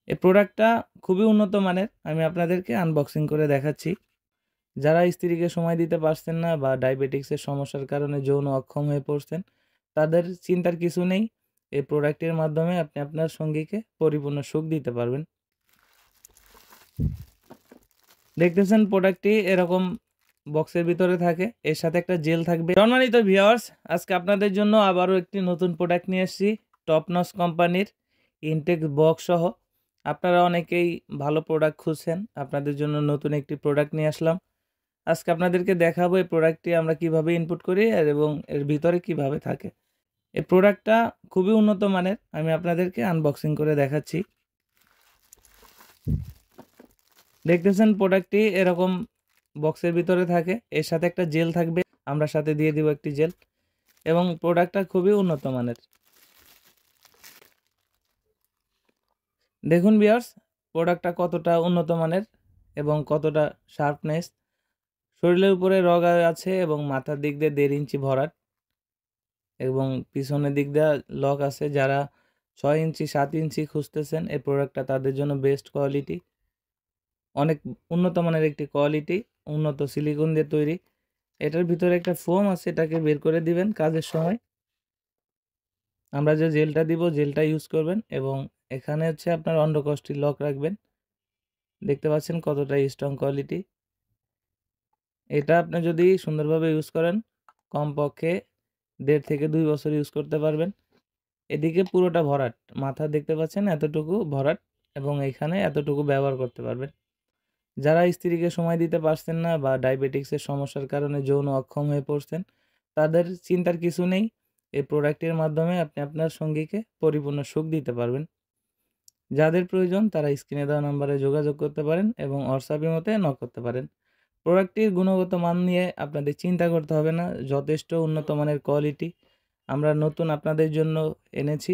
এই প্রোডাক্টটা খুবই উন্নত মানের। আমি আপনাদেরকে আনবক্সিং করে দেখাচ্ছি। যারা স্ত্রীকে সময় দিতে পারছেন না বা ডায়াবেটিক্সের সমস্যার কারণে যৌন অক্ষম হয়ে পড়ছেন, তাদের চিন্তার কিছু নেই। এই প্রোডাক্টের মাধ্যমে আপনি আপনার সঙ্গীকে পরিপূর্ণ সুখ দিতে পারবেন। দেখতেছেন প্রোডাক্টটি এরকম বক্সের ভিতরে থাকে। এর সাথে একটা জেল থাকবে। সম্মানিত ভিউয়ার্স, আজকে আপনাদের জন্য আবারও একটি নতুন প্রোডাক্ট নিয়ে এসেছি। টপনচ কোম্পানির ইনটেক বক্স সহ। আপনারা অনেকেই ভালো প্রোডাক্ট খুঁজছেন। আপনাদের জন্য নতুন একটি প্রোডাক্ট নিয়ে আসলাম। আজকে আপনাদেরকে দেখাবো এই প্রোডাক্টটি আমরা কিভাবে ইনপুট করি এবং এর ভিতরে কিভাবে থাকে। এই প্রোডাক্টটা খুবই উন্নত মানের। আমি আপনাদেরকে আনবক্সিং করে দেখাচ্ছি। দেখতেছেন প্রোডাক্টটি এরকম বক্সের ভিতরে থাকে। এর সাথে একটা জেল থাকবে। আমরা সাথে দিয়ে দিব একটি জেল এবং প্রোডাক্টটা খুবই উন্নত মানের। দেখুন ভিউয়ার্স, প্রোডাক্টটা কতটা উন্নত মানের এবং কতটা শার্পনেস। শরীরের উপরে রগ আছে এবং মাথার দিক দিয়ে 1.5 ইঞ্চি ভরাট এবং পিছনের দিক দিয়ে লক আছে। যারা 6 ইঞ্চি 7 ইঞ্চি খুঁজতেছেন, এই প্রোডাক্টটা তাদের জন্য বেস্ট কোয়ালিটি। অনেক উন্নত মানের একটি কোয়ালিটি, উন্নত সিলিকন দিয়ে তৈরি। এটার ভিতরে একটা ফোম আছে, এটাকে বের করে দিবেন কাজের সময়। আমরা যে জেলটা দিব, জেলটা ইউজ করবেন এবং এখানে হচ্ছে আপনার অন্ডকোষটি লক রাখবেন। দেখতে পাচ্ছেন কতটা স্ট্রং কোয়ালিটি। এটা আপনি যদি সুন্দরভাবে ইউজ করেন, কমপক্ষে 1.5 থেকে 2 বছর ইউজ করতে পারবেন। এদিকে পুরোটা ভরাট, মাথা দেখতে পাচ্ছেন এতটুকু ভরাট এবং এখানে এতটুকু ব্যবহার করতে পারবেন। যারা স্ত্রীকে সময় দিতে পারছেন না বা ডায়াবেটিক্সের সমস্যার কারণে যৌন অক্ষম হয়ে পড়ছেন, তাদের চিন্তার কিছু নেই। এই প্রোডাক্টের মাধ্যমে আপনি আপনার সঙ্গীকে পরিপূর্ণ সুখ দিতে পারবেন। যাদের প্রয়োজন তারা স্ক্রিনে দেওয়া নাম্বারে যোগাযোগ করতে পারেন এবং হোয়াটসঅ্যাপ ইমোতে নক করতে পারেন। প্রোডাক্টটির গুণগত মান নিয়ে আপনাদের চিন্তা করতে হবে না। যথেষ্ট উন্নত মানের কোয়ালিটি আমরা নতুন আপনাদের জন্য এনেছি।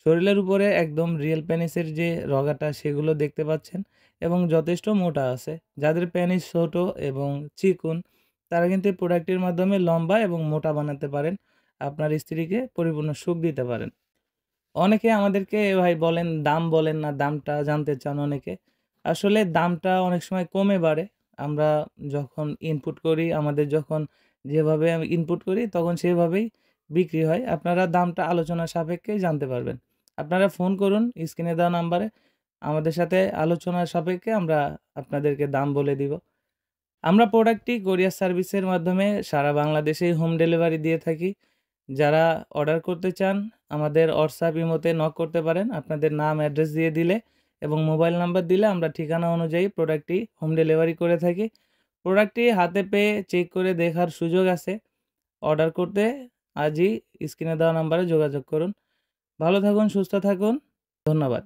শরীরের উপরে একদম রিয়েল পেনিসের যে রগাটা সেগুলো দেখতে পাচ্ছেন এবং যথেষ্ট মোটা আছে। যাদের পেনিস ছোট এবং চিকন, তারা কিন্তু এই প্রোডাক্টের মাধ্যমে লম্বা এবং মোটা বানাতে পারেন। আপনার স্ত্রীকে পরিপূর্ণ সুখ দিতে পারেন। অনেকে আমাদেরকে ভাই বলেন, দাম বলেন না, দামটা জানতে চান অনেকে। আসলে দামটা অনেক সময় কমে বাড়ে। আমরা যখন ইনপুট করি, আমাদের যখন যেভাবে আমি ইনপুট করি তখন সেভাবেই বিক্রি হয়। আপনারা দামটা আলোচনা সাপেক্ষেই জানতে পারবেন। আপনারা ফোন করুন স্ক্রিনে দেওয়া নাম্বারে। আমাদের সাথে আলোচনার সাপেক্ষে আমরা আপনাদেরকে দাম বলে দিব। আমরা প্রোডাক্টটি কোরিয়ার সার্ভিসের মাধ্যমে সারা বাংলাদেশেই হোম ডেলিভারি দিয়ে থাকি। যারা অর্ডার করতে চান আমাদের হোয়াটসঅ্যাপ ইমোতে নক করতে পারেন। আপনাদের নাম অ্যাড্রেস দিয়ে দিলে এবং মোবাইল নাম্বার দিলে আমরা ঠিকানা অনুযায়ী প্রোডাক্টটি হোম ডেলিভারি করে থাকি। প্রোডাক্টটি হাতে পেয়ে চেক করে দেখার সুযোগ আছে। অর্ডার করতে আজই স্ক্রিনে দেওয়া নাম্বারে যোগাযোগ করুন। ভালো থাকুন, সুস্থ থাকুন। ধন্যবাদ।